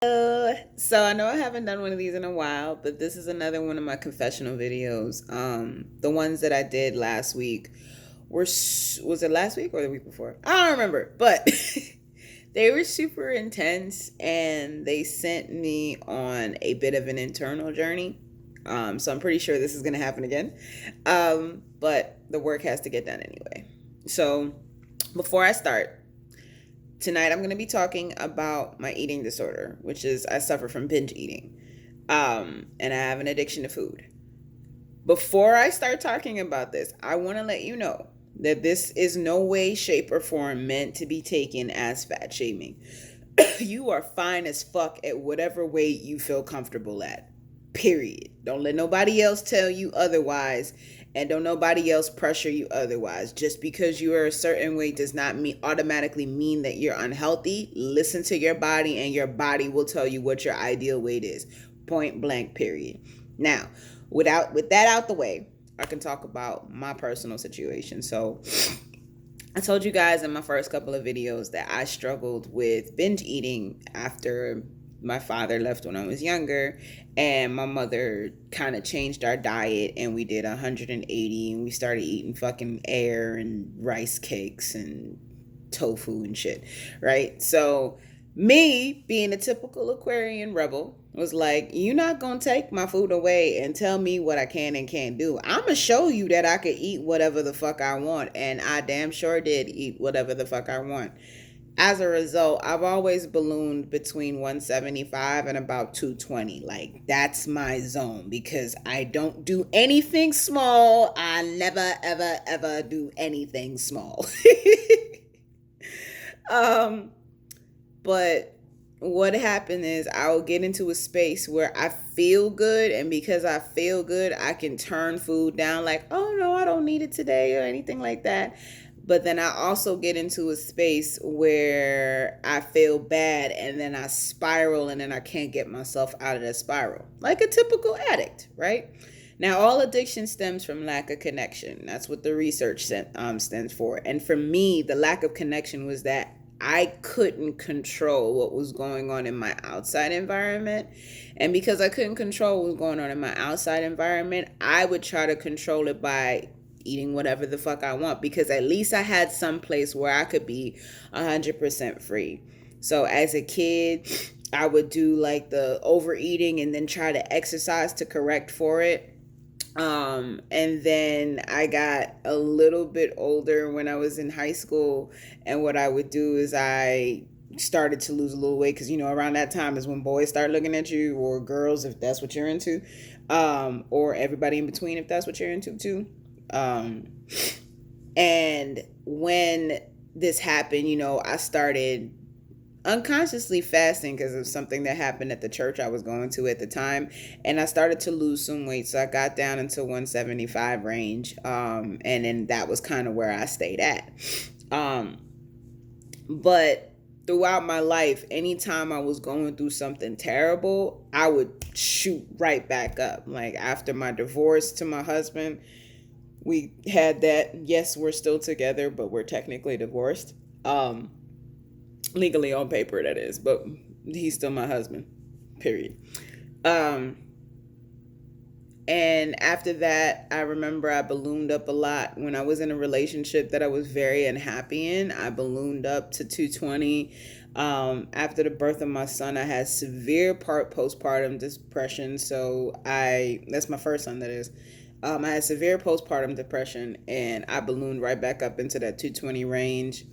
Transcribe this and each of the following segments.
So I know I haven't done one of these in a while, but this is another one of my confessional videos. The ones that I did last week was it last week or the week before? I don't remember, but they were super intense and they sent me on a bit of an internal journey. So I'm pretty sure this is gonna happen again. But the work has to get done anyway. So before I start, tonight I'm going to be talking about my eating disorder, which is I suffer from binge eating. And I have an addiction to food. Before I start talking about this, I want to let you know that this is no way, shape, or form meant to be taken as fat shaming. You are fine as fuck at whatever weight you feel comfortable at. Period. Don't let nobody else tell you otherwise, and don't nobody else pressure you otherwise. Just because you are a certain weight does not automatically mean that you're unhealthy. Listen to your body, and your body will tell you what your ideal weight is. Point blank, period. Now, with that out the way, I can talk about my personal situation. So I told you guys in my first couple of videos that I struggled with binge eating after my father left when I was younger, and my mother kind of changed our diet, and we did 180, and we started eating fucking air and rice cakes and tofu and shit, right? So me, being a typical Aquarian rebel, was like, you're not gonna take my food away and tell me what I can and can't do. I'm gonna show you that I could eat whatever the fuck I want, and I damn sure did eat whatever the fuck I want. As a result, I've always ballooned between 175 and about 220. Like, that's my zone because I don't do anything small. I never, ever, ever do anything small. um, but what happened is I'll get into a space where I feel good, and because I feel good, I can turn food down like, oh no, I don't need it today or anything like that. But then I also get into a space where I feel bad, and then I spiral, and then I can't get myself out of that spiral. Like a typical addict, right? Now, all addiction stems from lack of connection. That's what the research stands for. And for me, the lack of connection was that I couldn't control what was going on in my outside environment. And because I couldn't control what was going on in my outside environment, I would try to control it by eating whatever the fuck I want, because at least I had some place where I could be 100% free. So as a kid, I would do like the overeating and then try to exercise to correct for it. And then I got a little bit older when I was in high school, and what I would do is I started to lose a little weight, because around that time is when boys start looking at you, or girls if that's what you're into, or everybody in between if that's what you're into too. Um, and when this happened, I started unconsciously fasting because of something that happened at the church I was going to at the time, and I started to lose some weight. So I got down into 175 range, and then that was kind of where I stayed at. But throughout my life, anytime I was going through something terrible, I would shoot right back up. Like after my divorce to my husband, we had that. Yes, we're still together, but we're technically divorced. Legally on paper, that is, but he's still my husband. Period. And after that, I remember I ballooned up a lot. When I was in a relationship that I was very unhappy in, I ballooned up to 220. After the birth of my son, I had severe postpartum depression. So that's my first son, that is. I had severe postpartum depression, and I ballooned right back up into that 220 range.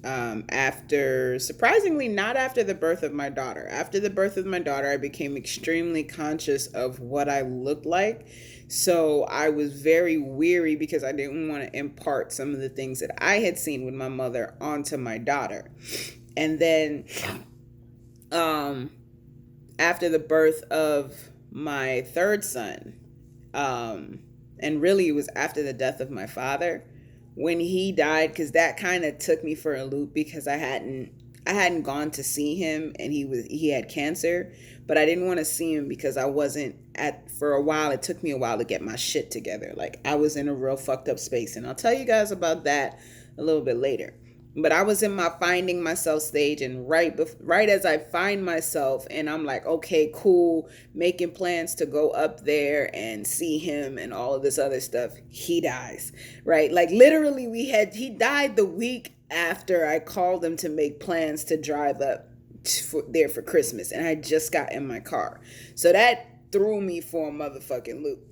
Surprisingly, not after the birth of my daughter. After the birth of my daughter, I became extremely conscious of what I looked like. So I was very weary because I didn't want to impart some of the things that I had seen with my mother onto my daughter. And then after the birth of my third son, and really it was after the death of my father, when he died, because that kind of took me for a loop, because I hadn't gone to see him, and he had cancer, but I didn't want to see him because I wasn't for a while. It took me a while to get my shit together. Like I was in a real fucked up space, and I'll tell you guys about that a little bit later. But I was in my finding myself stage, and right as I find myself, and I'm like, okay, cool, making plans to go up there and see him and all of this other stuff, he dies, right? Like literally, he died the week after I called him to make plans to drive up there for Christmas, and I just got in my car, so that threw me for a motherfucking loop.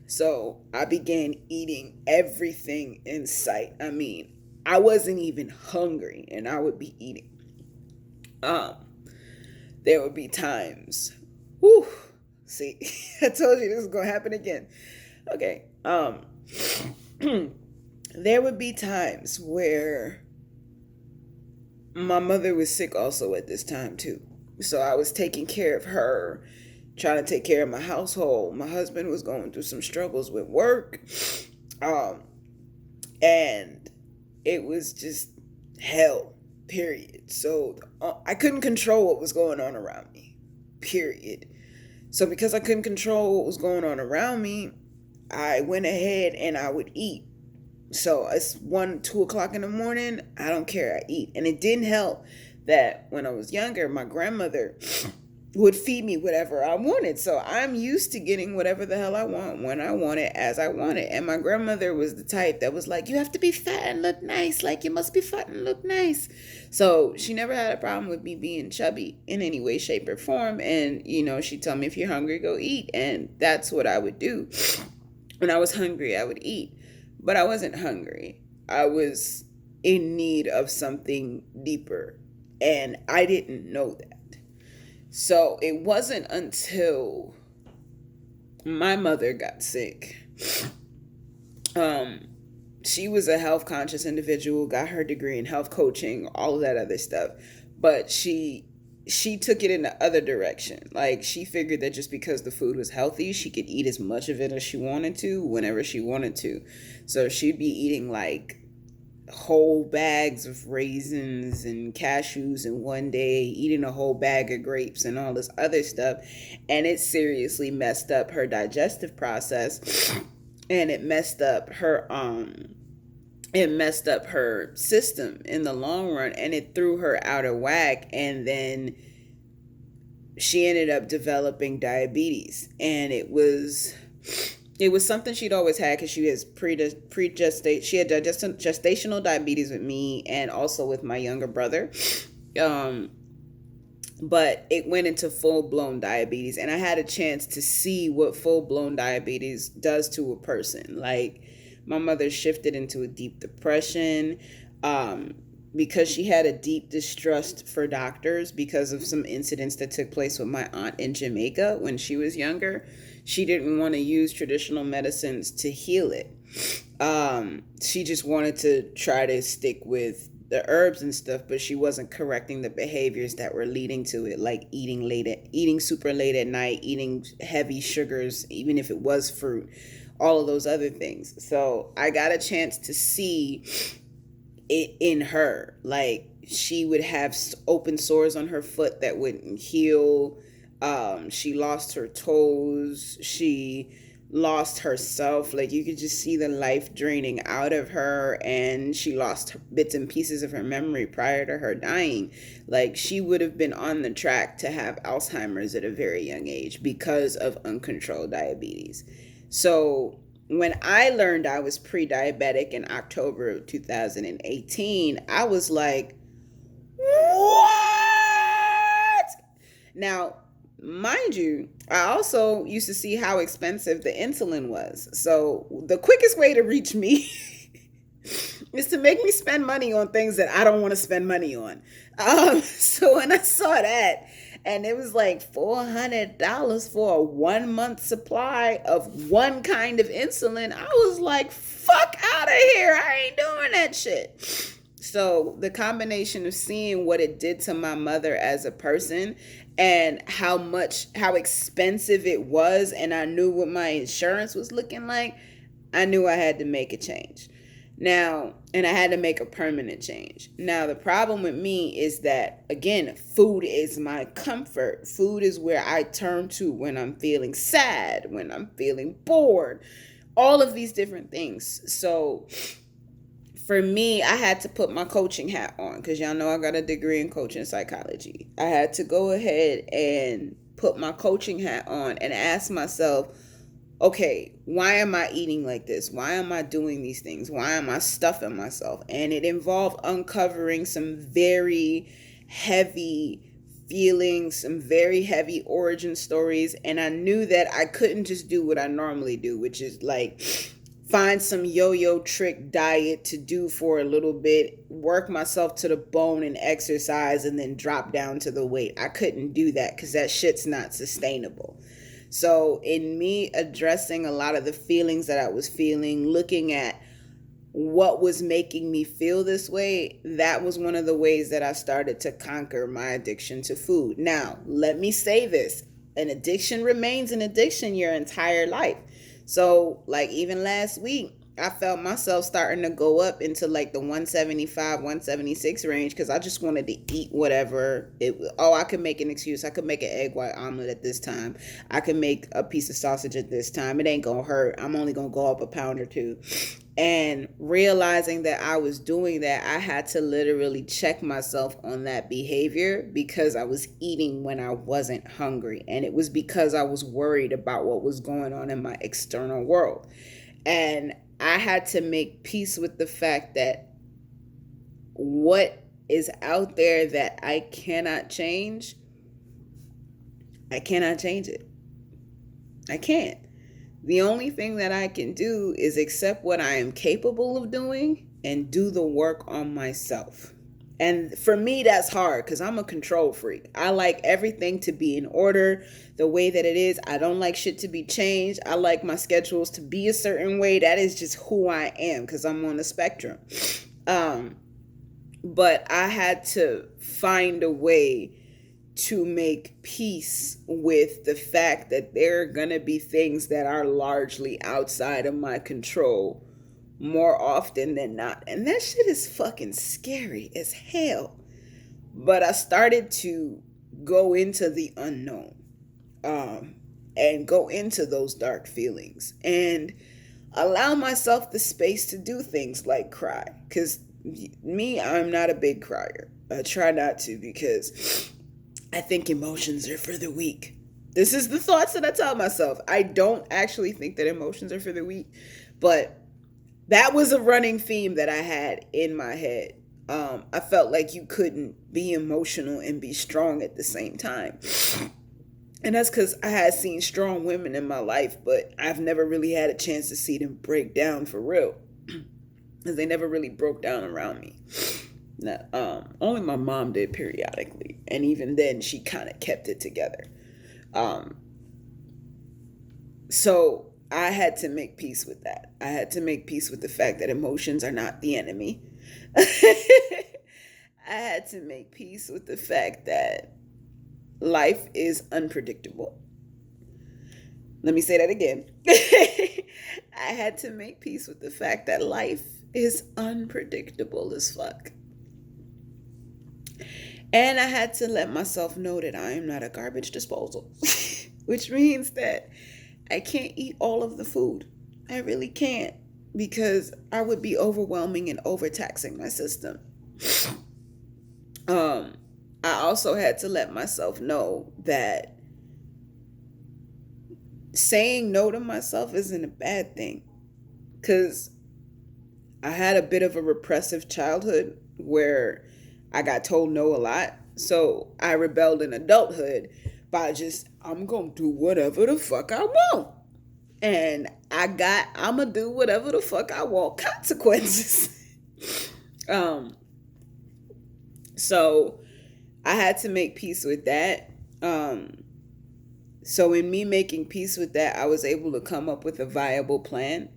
So I began eating everything in sight. I mean, I wasn't even hungry and I would be eating. Um, there would be times. Whew. See, I told you this was gonna happen again. Okay. There would be times where my mother was sick also at this time too. So I was taking care of her, trying to take care of my household. My husband was going through some struggles with work. And it was just hell, period. So I couldn't control what was going on around me, period. So because I couldn't control what was going on around me, I went ahead and I would eat. So it's 1, 2 o'clock in the morning, I don't care, I eat. And it didn't help that when I was younger, my grandmother would feed me whatever I wanted. So I'm used to getting whatever the hell I want, when I want it, as I want it. And my grandmother was the type that was like, you have to be fat and look nice. Like, you must be fat and look nice. So she never had a problem with me being chubby in any way, shape, or form. And, she'd tell me, if you're hungry, go eat. And that's what I would do. When I was hungry, I would eat. But I wasn't hungry. I was in need of something deeper. And I didn't know that. So it wasn't until my mother got sick. She was a health conscious individual, got her degree in health coaching, all of that other stuff. But she took it in the other direction. Like, she figured that just because the food was healthy, she could eat as much of it as she wanted to, whenever she wanted to. So she'd be eating like whole bags of raisins and cashews in one day, eating a whole bag of grapes and all this other stuff. And it seriously messed up her digestive process, and it messed up her system in the long run, and it threw her out of whack. And then she ended up developing diabetes, and it was something she'd always had, because she has she had gestational diabetes with me and also with my younger brother. But it went into full-blown diabetes, and I had a chance to see what full-blown diabetes does to a person. Like, my mother shifted into a deep depression, because she had a deep distrust for doctors because of some incidents that took place with my aunt in Jamaica when she was younger. She didn't want to use traditional medicines to heal it. She just wanted to try to stick with the herbs and stuff, but she wasn't correcting the behaviors that were leading to it, like eating super late at night, eating heavy sugars, even if it was fruit, all of those other things. So I got a chance to see it in her. Like, she would have open sores on her foot that wouldn't heal. She lost her toes. She lost herself. Like, you could just see the life draining out of her, and she lost bits and pieces of her memory prior to her dying. Like, she would have been on the track to have Alzheimer's at a very young age because of uncontrolled diabetes. So when I learned I was pre-diabetic in October of 2018, I was like, what? Now, mind you, I also used to see how expensive the insulin was. So the quickest way to reach me is to make me spend money on things that I don't want to spend money on. So when I saw that, and it was like $400 for a 1 month supply of one kind of insulin, I was like, fuck out of here. I ain't doing that shit. So the combination of seeing what it did to my mother as a person, and how expensive it was, and I knew what my insurance was looking like, I knew I had to make a change. Now, and I had to make a permanent change. Now, the problem with me is that, again, food is my comfort. Food is where I turn to when I'm feeling sad, when I'm feeling bored, all of these different things. So for me, I had to put my coaching hat on because y'all know I got a degree in coaching psychology. I had to go ahead and put my coaching hat on and ask myself, okay, why am I eating like this? Why am I doing these things? Why am I stuffing myself? And it involved uncovering some very heavy feelings, some very heavy origin stories. And I knew that I couldn't just do what I normally do, which is like find some yo-yo trick diet to do for a little bit, work myself to the bone and exercise, and then drop down to the weight. I couldn't do that because that shit's not sustainable. So in me addressing a lot of the feelings that I was feeling, looking at what was making me feel this way, that was one of the ways that I started to conquer my addiction to food. Now, let me say this. An addiction remains an addiction your entire life. So, like even last week, I felt myself starting to go up into like the 175, 176 range because I just wanted to eat whatever. I could make an excuse. I could make an egg white omelet at this time. I could make a piece of sausage at this time. It ain't going to hurt. I'm only going to go up a pound or two. And realizing that I was doing that, I had to literally check myself on that behavior because I was eating when I wasn't hungry. And it was because I was worried about what was going on in my external world. And I had to make peace with the fact that what is out there that I cannot change, I cannot change it. I can't. The only thing that I can do is accept what I am capable of doing and do the work on myself. And for me, that's hard because I'm a control freak. I like everything to be in order the way that it is. I don't like shit to be changed. I like my schedules to be a certain way. That is just who I am because I'm on the spectrum. But I had to find a way to make peace with the fact that there are going to be things that are largely outside of my control more often than not. And that shit is fucking scary as hell. But I started to go into the unknown and go into those dark feelings and allow myself the space to do things like cry. Because me, I'm not a big crier. I try not to because I think emotions are for the weak. This is the thoughts that I tell myself. I don't actually think that emotions are for the weak, but that was a running theme that I had in my head. I felt like you couldn't be emotional and be strong at the same time. And that's because I had seen strong women in my life, but I've never really had a chance to see them break down for real. Because they never really broke down around me. Only my mom did periodically, and even then she kind of kept it together. So I had to make peace with that. I had to make peace with the fact that emotions are not the enemy. I had to make peace with the fact that life is unpredictable. Let me say that again. I had to make peace with the fact that life is unpredictable as fuck. And I had to let myself know that I am not a garbage disposal, which means that I can't eat all of the food. I really can't because I would be overwhelming and overtaxing my system. I also had to let myself know that saying no to myself isn't a bad thing because I had a bit of a repressive childhood where I got told no a lot. So I rebelled in adulthood by I'm going to do whatever the fuck I want. And I'm going to do whatever the fuck I want consequences. So I had to make peace with that. So in me making peace with that, I was able to come up with a viable plan,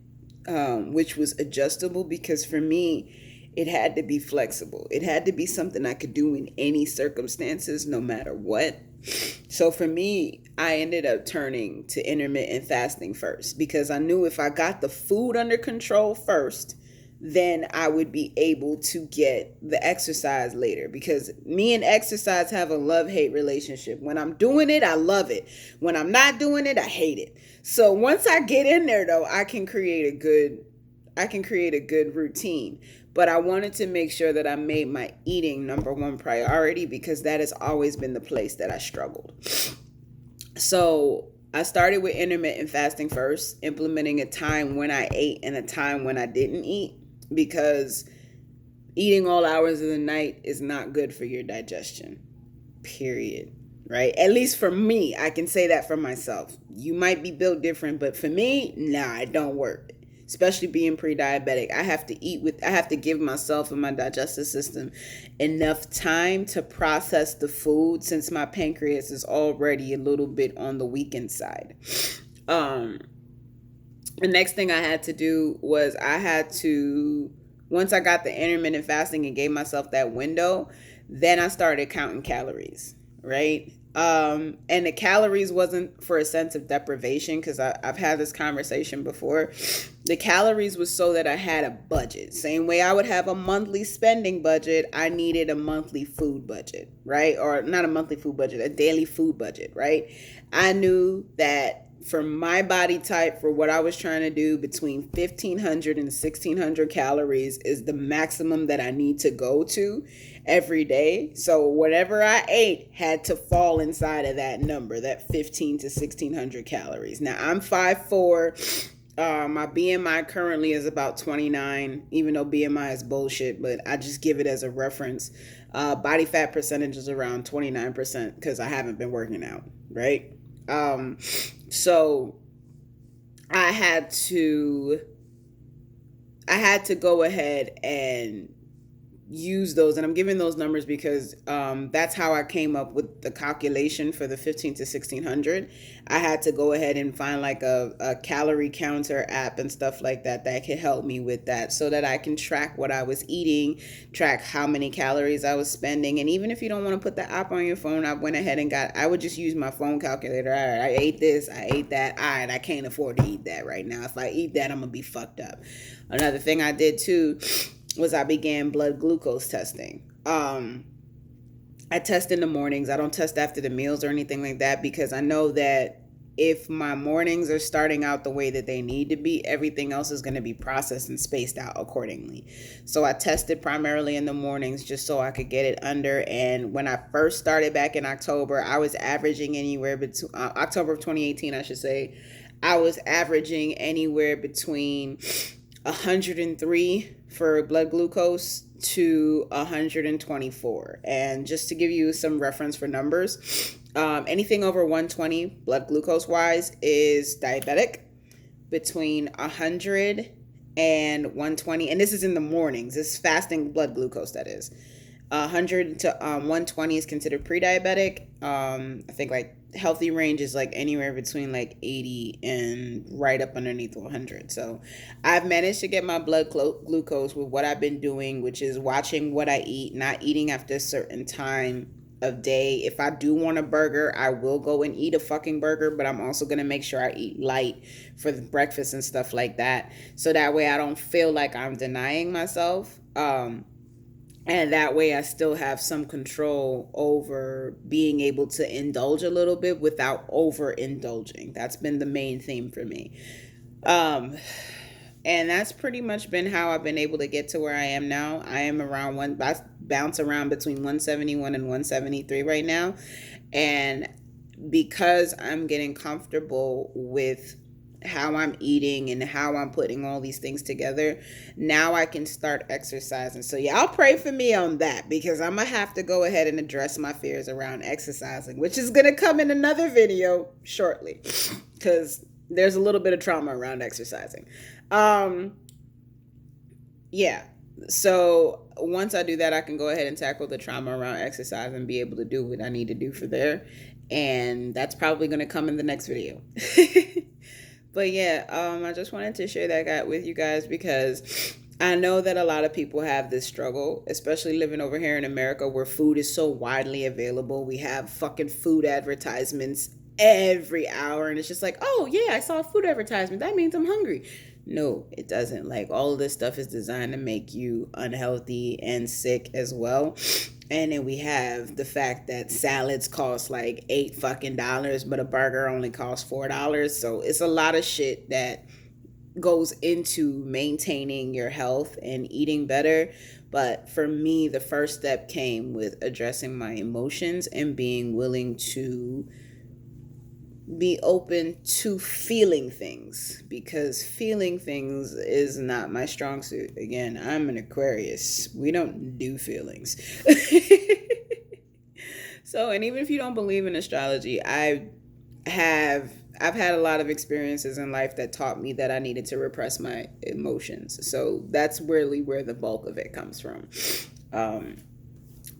which was adjustable because for me, it had to be flexible. It had to be something I could do in any circumstances, no matter what. So for me, I ended up turning to intermittent fasting first because I knew if I got the food under control first, then I would be able to get the exercise later because me and exercise have a love-hate relationship. When I'm doing it, I love it. When I'm not doing it, I hate it. So once I get in there though, I can create a good routine. But I wanted to make sure that I made my eating number one priority because that has always been the place that I struggled. So I started with intermittent fasting first, implementing a time when I ate and a time when I didn't eat, because eating all hours of the night is not good for your digestion, period. Right? At least for me, I can say that for myself. You might be built different, but for me, nah, it don't work. Especially being pre-diabetic, I have to give myself and my digestive system enough time to process the food, since my pancreas is already a little bit on the weakened side. The next thing I had to do was once I got the intermittent fasting and gave myself that window, then I started counting calories, right? And the calories wasn't for a sense of deprivation, because I've had this conversation before. The calories was so that I had a budget. Same way I would have a monthly spending budget, I needed a monthly food budget, right? Or not a monthly food budget, a daily food budget, right? I knew that for my body type, for what I was trying to do, between 1,500 and 1,600 calories is the maximum that I need to go to every day. So whatever I ate had to fall inside of that number, that 15 to 1,600 calories. Now I'm 5'4". My BMI currently is about 29, even though BMI is bullshit, but I just give it as a reference. Body fat percentage is around 29% because I haven't been working out, right? So I had to go ahead and use those, and I'm giving those numbers because that's how I came up with the calculation for the 15 to 1,600. I had to go ahead and find like a calorie counter app and stuff like that could help me with that, so that I can track what I was eating, track how many calories I was spending. And even if you don't want to put the app on your phone, I went ahead and I would just use my phone calculator. All right, I ate this, I ate that. All right, I can't afford to eat that right now. If I eat that, I'm gonna be fucked up. Another thing I did too was I began blood glucose testing. I test in the mornings. I don't test after the meals or anything like that, because I know that if my mornings are starting out the way that they need to be, everything else is going to be processed and spaced out accordingly. So I tested primarily in the mornings just so I could get it under. And when I first started back in October, I was averaging anywhere between October of 2018, I should say, I was averaging anywhere between 103 for blood glucose to 124. And just to give you some reference for numbers, anything over 120 blood glucose wise is diabetic. Between 100 and 120, and this is in the mornings, this fasting blood glucose, that is 100 to 120 is considered pre-diabetic. I think like healthy range is like anywhere between like 80 and right up underneath 100. So I've managed to get my blood glucose with what I've been doing, which is watching what I eat, not eating after a certain time of day. If I do want a burger, I will go and eat a fucking burger, but I'm also going to make sure I eat light for the breakfast and stuff like that, so that way I don't feel like I'm denying myself. And that way I still have some control over being able to indulge a little bit without overindulging. That's been the main theme for me. And that's pretty much been how I've been able to get to where I am now. I am I bounce around between 171 and 173 right now. And because I'm getting comfortable with how I'm eating and how I'm putting all these things together, now I can start exercising. So y'all pray for me on that, because I'm gonna have to go ahead and address my fears around exercising, which is gonna come in another video shortly, because there's a little bit of trauma around exercising. Yeah. So once I do that, I can go ahead and tackle the trauma around exercise and be able to do what I need to do for there. And that's probably going to come in the next video. But yeah, I just wanted to share that with you guys, because I know that a lot of people have this struggle, especially living over here in America, where food is so widely available. We have fucking food advertisements every hour, and it's just like, oh yeah, I saw a food advertisement, that means I'm hungry. No, it doesn't. Like, all of this stuff is designed to make you unhealthy and sick as well. And then we have the fact that salads cost like $8 fucking dollars, but a burger only costs $4. So it's a lot of shit that goes into maintaining your health and eating better. But for me, the first step came with addressing my emotions and being willing to be open to feeling things, because feeling things is not my strong suit. Again, I'm an Aquarius. We don't do feelings. So, and even if you don't believe in astrology, have I've had a lot of experiences in life that taught me that I needed to repress my emotions. So that's really where the bulk of it comes from. Um,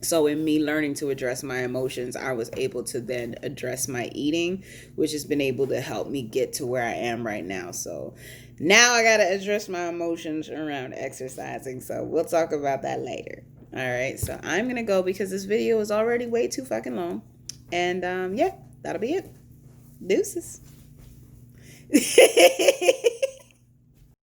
so in me learning to address my emotions, I was able to then address my eating, which has been able to help me get to where I am right now. So now I got to address my emotions around exercising. So we'll talk about that later. All right. So I'm going to go because this video is already way too fucking long. And yeah, that'll be it. Deuces.